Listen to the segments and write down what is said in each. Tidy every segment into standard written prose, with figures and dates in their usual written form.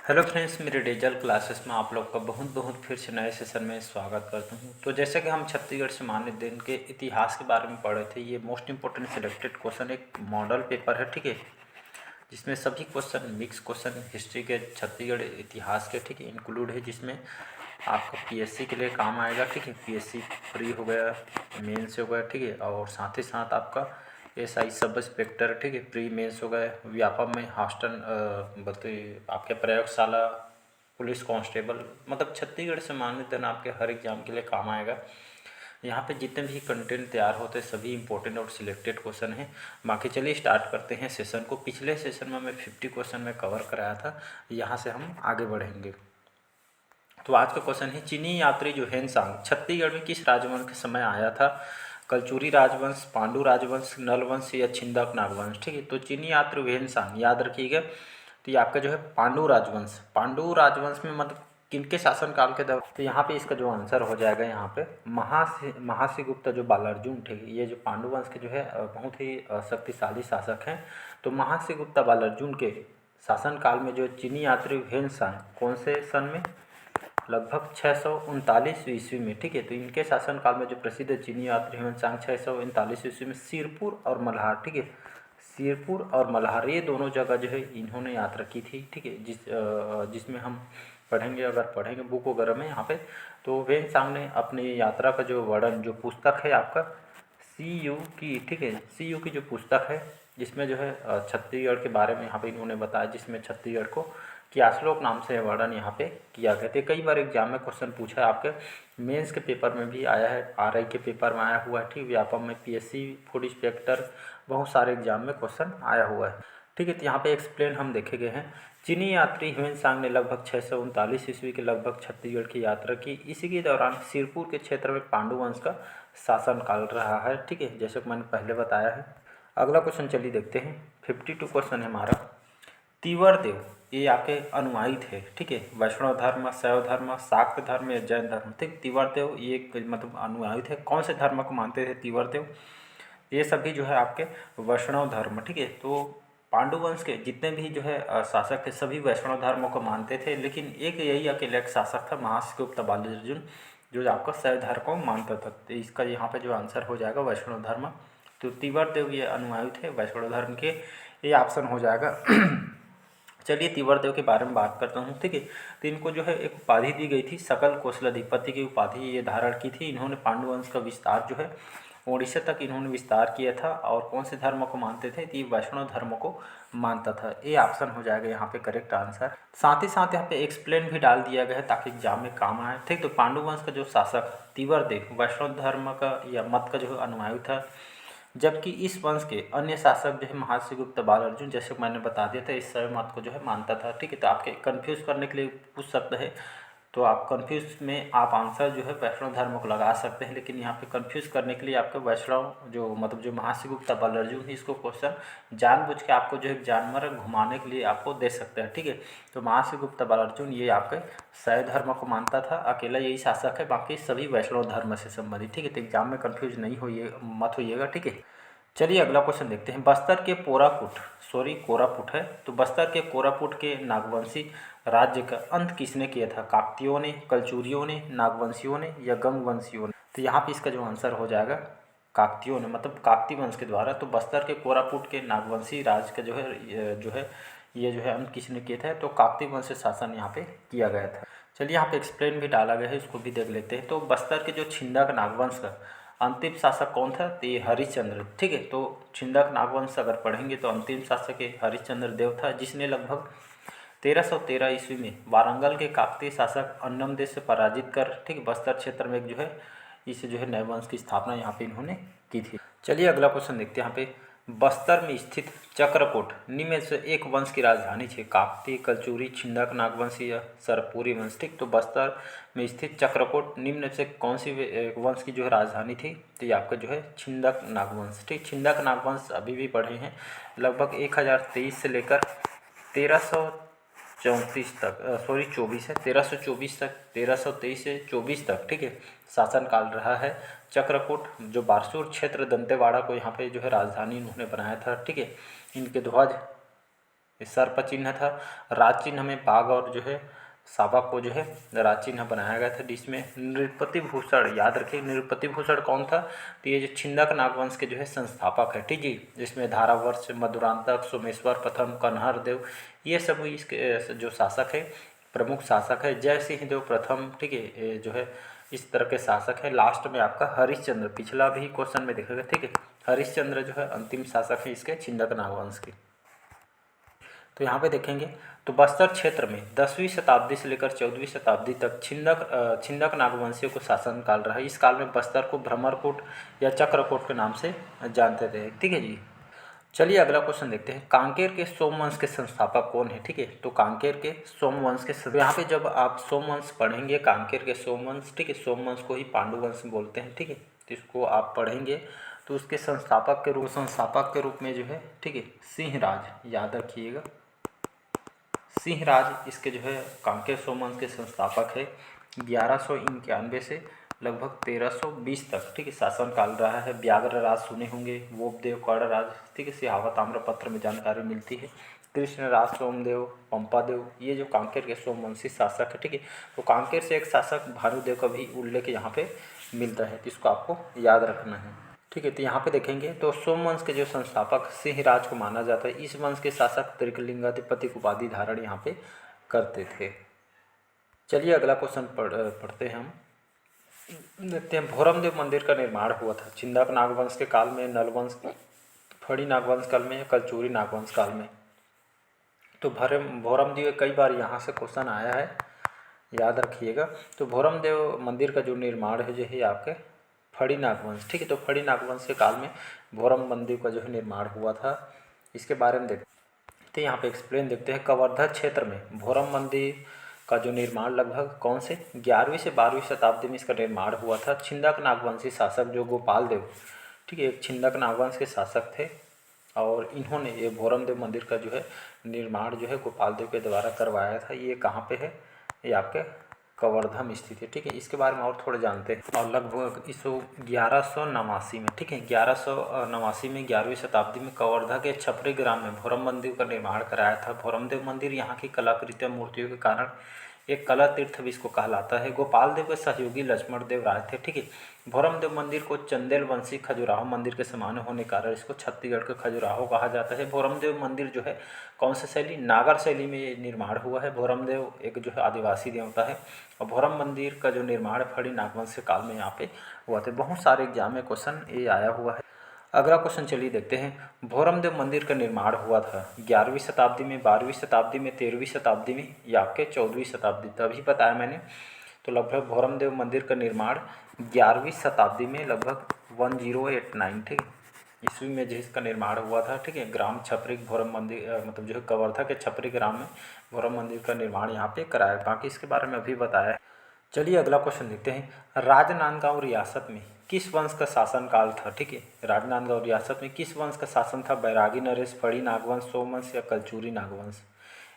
Hello friends, मेरे digital classes में आप लोग का बहुत बहुत फिर से नए सेशन में स्वागत करता हूं। तो जैसे कि हम छत्तीसगढ़ सामान्य दिन के इतिहास के बारे में पढ़े थे, ये मोस्ट इंपोर्टेंट सिलेक्टेड क्वेश्चन एक मॉडल पेपर है, ठीक है, जिसमें सभी क्वेश्चन मिक्स क्वेश्चन हिस्ट्री के छत्तीसगढ़ इतिहास के, ठीक है, इंक्लूड है, जिसमें आपका पीएससी के लिए काम आएगा, ठीक है। पीएससी प्री हो गया, मेंस हो गया, ठीक है, और साथ ही साथ आपका एसआई सब इंस्पेक्टर, ठीक है, प्री मेंस हो गए, व्यापम में हॉस्टल बल्कि आपके प्रयोगशाला, पुलिस कांस्टेबल, मतलब छत्तीसगढ़ से मान्यता आपके हर एग्जाम के लिए काम आएगा। यहाँ पे जितने भी कंटेंट तैयार होते हैं सभी इंपॉर्टेंट और सिलेक्टेड क्वेश्चन हैं। बाकी चलिए स्टार्ट करते हैं सेशन को। पिछले सेशन में मैं 50 क्वेश्चन में कवर कराया था, यहाँ से हम आगे बढ़ेंगे। तो आज का क्वेश्चन है, चीनी यात्री जो हेनसांग छत्तीसगढ़ में किस राजवंश के समय आया था? कलचुरी राजवंश, पांडु राजवंश, नल वंश या छिंदक नागवंश, ठीक है। तो चीनी यात्री हेनसांग याद रखिएगा, तो ये आपका जो है पांडु राजवंश में मतलब किनके शासनकाल के दौरान? तो यहाँ पे इसका जो आंसर हो जाएगा, यहाँ पे महासीगुप्ता जो बालार्जुन, ठीक है, ये जो पांडु वंश के जो है बहुत ही शक्तिशाली शासक हैं। तो महासीगुप्ता बालार्जुन के शासनकाल में जो चीनी यात्री हेनसांग कौन से सन में? लगभग 639 ईस्वी में, ठीक है। तो इनके शासनकाल में जो प्रसिद्ध चीनी यात्री हेमंत 639 ईस्वी में सिरपुर और मल्हार, ठीक है, सिरपुर और मल्हार ये दोनों जगह जो है इन्होंने यात्रा की थी, ठीक है, जिसमें हम पढ़ेंगे, अगर पढ़ेंगे बुक वगैरह में यहाँ पे। तो हेमंत ने अपनी यात्रा का जो वर्णन, जो पुस्तक है आपका CU की, ठीक है, CU की जो पुस्तक है, जिसमें जो है छत्तीसगढ़ के बारे में यहाँ पे इन्होंने बताया, जिसमें छत्तीसगढ़ को क्यास्लोक नाम से वर्णन यहाँ पे किया गया था। कई बार एग्जाम में क्वेश्चन पूछा है, आपके मेंस के पेपर में भी आया है, RI के पेपर में आया हुआ है, ठीक, व्यापम में, PSC फूड इंस्पेक्टर, बहुत सारे एग्जाम में क्वेश्चन आया हुआ है, ठीक है। तो यहाँ पे एक्सप्लेन हम देखे गए हैं। चीनी यात्री ह्वेनसांग ने लगभग 639 ईस्वी के लगभग छत्तीसगढ़ की यात्रा की। इसी के दौरान सिरपुर के क्षेत्र में पांडु वंश का शासनकाल रहा है, ठीक है, जैसे कि मैंने पहले बताया है। अगला क्वेश्चन चलिए देखते हैं। 52 क्वेश्चन है हमारा। तीवर देव ये आपके अनुयायी थे, ठीक है, वैष्णव धर्म, शैव धर्म, शाक्त धर्म या जैन धर्म, ठीक। तीवर देव ये मतलब अनुयायी थे, कौन से धर्म को मानते थे तीवर देव? ये सभी जो है आपके वैष्णव धर्म, ठीक है। तो पांडु वंश के जितने भी जो है शासक थे सभी वैष्णव धर्म को मानते थे, लेकिन एक यही अकेला एक शासक था महासीगुप्त बालार्जुन, जो आपका शैव धर्म को मानता था। तो इसका यहाँ पे जो आंसर हो जाएगा वैष्णव धर्म। तो तीवर देव ये अनुयायी थे वैष्णव धर्म के, ये ऑप्शन हो जाएगा। चलिए तीवर देव के बारे में बात करता हूँ, ठीक है। तो इनको जो है एक उपाधि दी गई थी, सकल कौशलाधिपति की उपाधि ये धारण की थी। इन्होंने पांडु वंश का विस्तार जो है उड़ीसा तक इन्होंने विस्तार किया था। और कौन से धर्म को मानते थे? तो ये वैष्णव धर्म को मानता था। ये ऑप्शन हो जाएगा यहाँ पे करेक्ट आंसर। साथ ही साथ यहाँ पे एक्सप्लेन भी डाल दिया गया है ताकि एग्जाम में काम आए, ठीक। तो पांडु वंश का जो शासक तीवर देव वैष्णव धर्म का या मत का जो है अनुयायी था, जबकि इस वंश के अन्य शासक जो है महासीगुप्त बालार्जुन, जैसे मैंने बता दिया था, इस शैव मत को जो है मानता था, ठीक है। तो आपके कंफ्यूज करने के लिए पूछ सकते हैं, तो आप कंफ्यूज में आप आंसर जो है वैष्णव धर्म को लगा सकते हैं, लेकिन यहाँ पे कंफ्यूज करने के लिए आपके वैष्णव जो मतलब जो महासीगुप्त बालार्जुन है, इसको क्वेश्चन जानबूझ के आपको जो है जानवर घुमाने के लिए आपको दे सकते हैं, ठीक है। तो महासीगुप्त बालार्जुन ये आपके शैव धर्म को मानता था, अकेला यही शासक है, बाकी सभी वैष्णव धर्म से संबंधित, ठीक है। तो एग्जाम में कन्फ्यूज नहीं होइए, मत होइएगा, ठीक है। चलिए अगला क्वेश्चन देखते हैं। बस्तर के कोरापुट है, तो बस्तर के कोरापुट के नागवंशी राज्य का अंत किसने किया था? काकतियों ने, कलचुरियों ने, नागवंशियों ने या गंगवंशियों ने? तो यहाँ पे इसका जो आंसर हो जाएगा काकतियों ने, मतलब काकती वंश के द्वारा। तो बस्तर के कोरापुट के नागवंशी राज्य का ये जो है अंत किसने किया था? तो काकती वंश से शासन यहाँ पे किया गया था। चलिए यहाँ पे एक्सप्लेन भी डाला गया है, इसको भी देख लेते हैं। तो बस्तर के जो छिंदक नागवंश का अंतिम शासक कौन था? तो ये हरिश्चंद्र, ठीक है। तो छिंदक नागवंश अगर पढ़ेंगे तो अंतिम शासक ये हरिश्चंद्र देव था, जिसने लगभग 1313 ईस्वी में वारंगल के काकतीय शासक अन्नमदेव से पराजित कर, ठीक, बस्तर क्षेत्र में एक जो है इस जो है नए वंश की स्थापना यहाँ पे इन्होंने की थी। चलिए अगला क्वेश्चन देखते हैं। यहाँ पे बस्तर में स्थित चक्रकोट निम्न में से एक वंश की राजधानी थी? काकती, कलचुरी, छिंदक नागवंशी या सरपुरी वंश, ठीक। तो बस्तर में स्थित चक्रकोट निम्न में से कौन सी वंश की जो है राजधानी थी? तो ये आपका जो है छिंदक नागवंश, ठीक। छिंदक नागवंश अभी भी बढ़े हैं, लगभग 1023 से लेकर 1334 तक, 24 है, 1324 तक, 1323 से 24 तक, ठीक है, शासनकाल रहा है। चक्रकूट जो बारसूर क्षेत्र दंतेवाड़ा को यहाँ पे जो है राजधानी इन्होंने बनाया था, ठीक है। इनके ध्वज सर्प चिन्ह था। राज चिन्ह में बाघ और जो है शावक को जो है राज चिन्ह बनाया गया था, जिसमें नृपति भूषण, याद रखिए नृपति भूषण कौन था, तो ये जो छिंदक नागवंश के जो है संस्थापक है, ठीक है। जिसमें धारावर्ष, मधुरांतक, सोमेश्वर प्रथम, कन्हर देव, ये सब इसके जो शासक है, प्रमुख शासक है। जय सिंह देव प्रथम, ठीक है, ये जो है इस तरह के शासक है। लास्ट में आपका हरिश्चंद्र, पिछला भी क्वेश्चन में देखेगा, ठीक है। हरिश्चंद्र जो है अंतिम शासक है इसके छिंदक नागवंश के। तो यहाँ पे देखेंगे तो बस्तर क्षेत्र में 10वीं शताब्दी से लेकर 14वीं शताब्दी तक छिंदक नागवंशियों को शासन काल रहा। इस काल में बस्तर को भ्रमरकोट या चक्रकोट के नाम से जानते थे, ठीक है जी। चलिए अगला क्वेश्चन देखते हैं, कांकेर के सोमवंश के संस्थापक कौन है, ठीक है। तो कांकेर के सोमवंश के यहाँ पे जब आप सोमवंश पढ़ेंगे, कांकेर के सोमवंश, ठीक है, सोमवंश को ही पांडुवंश बोलते हैं, ठीक है। तो इसको आप पढ़ेंगे तो उसके संस्थापक के रूप में जो है, ठीक है, सिंहराज, याद रखिएगा, सिंहराज इसके जो है कांकेर सोमवंश के संस्थापक है। 1191 से लगभग 1320 तक, ठीक है, शासन काल रहा है। व्याघ्र राज सुने होंगे, वोपदेव, कर्ण राज, ठीक है, सिहावत ताम्रपत्र में जानकारी मिलती है। कृष्ण राज, सोमदेव, पंपादेव, ये जो कांकेर के सोमवंशी शासक है, ठीक है। तो कांकेर से एक शासक भानुदेव का भी उल्लेख यहाँ पे मिलता है, तो इसको आपको याद रखना है, ठीक है। तो यहाँ पे देखेंगे तो सोमवंश के जो संस्थापक सिंहराज को माना जाता है। इस वंश के शासक त्रिकलिंगाधिपति उपाधि धारण यहाँ पे करते थे। चलिए अगला क्वेश्चन पढ़ते हैं हम। देखते हैं, भोरमदेव मंदिर का निर्माण हुआ था छिंदक नागवंश के काल में, नलवंश, फड़ी नागवंश काल में या कलचुरी नागवंश काल में। तो भोरमदेव कई बार यहाँ से क्वेश्चन आया है, याद रखिएगा। तो भोरमदेव मंदिर का जो निर्माण है जो है आपके फड़ी नागवंश, ठीक है। तो फड़ी नागवंश के काल में भोरम मंदिर का जो है निर्माण हुआ था, इसके बारे में देखते हैं। यहाँ पे एक्सप्लेन देखते हैं। कवर्धा क्षेत्र में भोरम मंदिर का जो निर्माण लगभग कौन से 11वीं से 12वीं शताब्दी में इसका निर्माण हुआ था। छिंदक नागवंशी शासक जो गोपाल देव, ठीक है, एक छिंदक नागवंश के शासक थे और इन्होंने ये भोरमदेव मंदिर का जो है निर्माण जो है गोपाल देव के द्वारा करवाया था। ये कहाँ पे है, ये आपके कवर्धा में स्थित है, ठीक है। इसके बारे में और थोड़ा जानते हैं। और लगभग इस 1189 में, ठीक है, 1189 में 11वीं शताब्दी में कवर्धा के छपरी ग्राम में भोरम मंदिर का निर्माण कराया था। भोरमदेव मंदिर यहाँ की कलाकृतियों मूर्तियों के कारण एक कला तीर्थ भी इसको कहलाता है। गोपाल देव के सहयोगी लक्ष्मण देव राय थे, ठीक है। भोरमदेव मंदिर को चंदेल वंशी खजुराहो मंदिर के समान होने के कारण इसको छत्तीसगढ़ का खजुराहो कहा जाता है। भोरमदेव मंदिर जो है कौन सी शैली, नागर शैली में निर्माण हुआ है। भोरमदेव एक जो है आदिवासी देवता है और भोरम मंदिर का जो निर्माण फड़ी नागवंश काल में यहाँ पे हुआ था। बहुत सारे एग्जाम में क्वेश्चन ये आया हुआ है। अगला क्वेश्चन चलिए देखते हैं। भोरमदेव मंदिर का निर्माण हुआ था 11वीं शताब्दी में, 12वीं शताब्दी में, 13वीं शताब्दी में या आपके 14वीं शताब्दी, तभी बताया मैंने। तो लगभग भोरमदेव मंदिर का निर्माण 11वीं शताब्दी में लगभग 1089, ठीक है, ईस्वी में जो इसका निर्माण हुआ था, ठीक है। ग्राम छपरी भोरम मंदिर मतलब जो है कवर्धा के छपरी ग्राम में भोरम मंदिर का निर्माण यहाँ पे कराया। बाकी इसके बारे में अभी बताया है। चलिए अगला क्वेश्चन देखते हैं। राजनांदगांव रियासत में किस वंश का शासन काल था, ठीक है। राजनांदगांव रियासत में किस वंश का शासन था। बैरागी नरेश, फड़ी नागवंश, सोमवंश या कलचुरी नागवंश,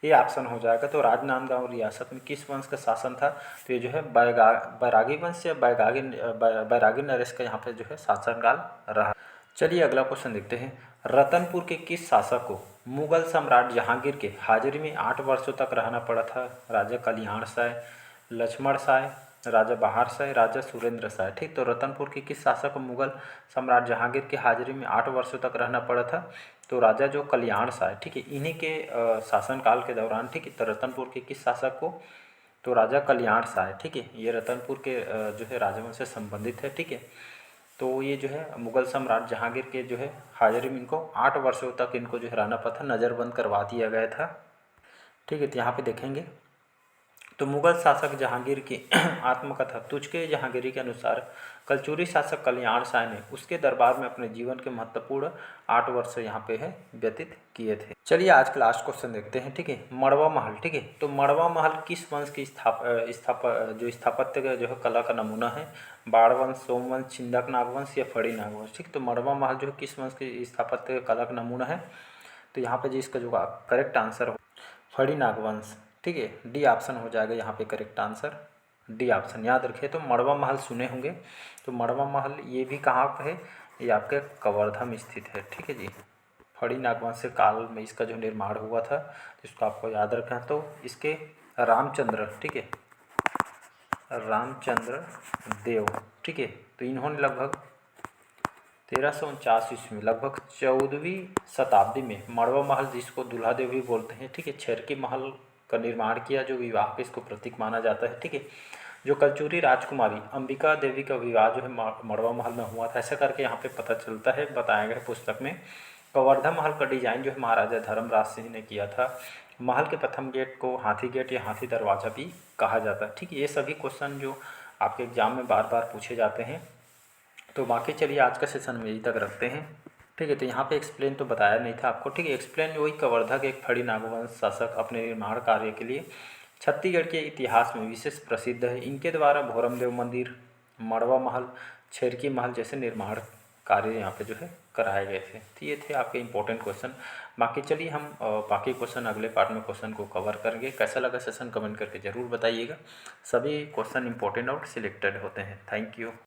ये ऑप्शन हो जाएगा। तो राजनांदगांव रियासत में किस वंश का शासन था, तो ये जो है बैरागी वंश या बैरागी नरेश का यहाँ पे जो है शासनकाल रहा। चलिए अगला क्वेश्चन देखते हैं। रतनपुर के किस शासक को मुगल सम्राट जहांगीर के हाजिरी में 8 वर्षों तक रहना पड़ा था। राजा कल्याण साय, लक्ष्मण साय, राजा बहार साय, राजा सुरेंद्र साय, ठीक। तो रतनपुर के किस शासक को मुगल सम्राट जहांगीर की हाजिरी में 8 वर्षों तक रहना पड़ा था, तो राजा जो कल्याण साय, ठीक है, इन्हीं के शासनकाल के दौरान, ठीक है। तो रतनपुर के किस शासक को, तो राजा कल्याण साय, ठीक है, ये रतनपुर के जो है राजवंश से संबंधित है, ठीक है। तो ये जो है मुगल सम्राट जहांगीर के जो है हाजिरी में इनको 8 वर्षों तक इनको जो है रहना पड़ा था, नज़रबंद करवा दिया गया था, ठीक है। तो यहाँ पे देखेंगे तो मुगल शासक जहांगीर की आत्मकथा तुझके जहांगीरी के अनुसार कलचुरी शासक कल्याण साय ने उसके दरबार में अपने जीवन के महत्वपूर्ण 8 वर्ष यहाँ पे है व्यतीत किए थे। चलिए आज का लास्ट क्वेश्चन देखते हैं, ठीक है। मड़वा महल, ठीक है। तो मड़वा महल किस वंश की स्थापत्य का जो है कला का नमूना है। बाणवंश, सोमवंश, छिंदक नागवंश या फड़ी नागवंश, ठीक। तो मड़वा महल जो है किस वंश की स्थापत्य कला का नमूना है, तो यहाँ पे जो इसका जो करेक्ट आंसर हो फड़ी नागवंश, ठीक है। डी ऑप्शन हो जाएगा यहाँ पे करेक्ट आंसर, डी ऑप्शन याद रखिए। तो मड़वा महल सुने होंगे, तो मड़वा महल ये भी कहाँ पे है, ये आपके कवर्धा में स्थित है, ठीक है जी। फड़ी नागवंश काल में इसका जो निर्माण हुआ था, इसको आपको याद रखना। तो इसके रामचंद्र, ठीक है, रामचंद्र देव, ठीक है, तो इन्होंने लगभग 1349 ईस्वी में, लगभग 14वीं शताब्दी में मड़वा महल, जिसको दूल्हा देव भी बोलते हैं, ठीक है, छेरकी महल का निर्माण किया, जो विवाह के इसको प्रतीक माना जाता है, ठीक है। जो कलचुरी राजकुमारी अंबिका देवी का विवाह जो है मड़वा महल में हुआ था, ऐसा करके यहाँ पे पता चलता है, बताया गया पुस्तक में। कवर्धा महल का डिजाइन जो है महाराजा धर्मराज सिंह ने किया था। महल के प्रथम गेट को हाथी गेट या हाथी दरवाज़ा भी कहा जाता है, ठीक है। ये सभी क्वेश्चन जो आपके एग्जाम में बार बार पूछे जाते हैं। तो बाकी चलिए आज का सेशन में यही तक रखते हैं, ठीक है। तो यहाँ पे एक्सप्लेन तो बताया नहीं था आपको, ठीक है। एक्सप्लेन वही कवर्धा के एक फड़ी नागवंश शासक अपने निर्माण कार्य के लिए छत्तीसगढ़ के इतिहास में विशेष प्रसिद्ध है। इनके द्वारा भोरमदेव मंदिर, मड़वा महल, छेरकी महल जैसे निर्माण कार्य यहाँ पे जो है कराए गए थे। तो ये थे आपके इंपॉर्टेंट क्वेश्चन। बाकी चलिए हम बाकी क्वेश्चन अगले पार्ट में क्वेश्चन को कवर करेंगे। कैसा लगा सेशन कमेंट करके ज़रूर बताइएगा। सभी क्वेश्चन इंपॉर्टेंट और सिलेक्टेड होते हैं। Thank you.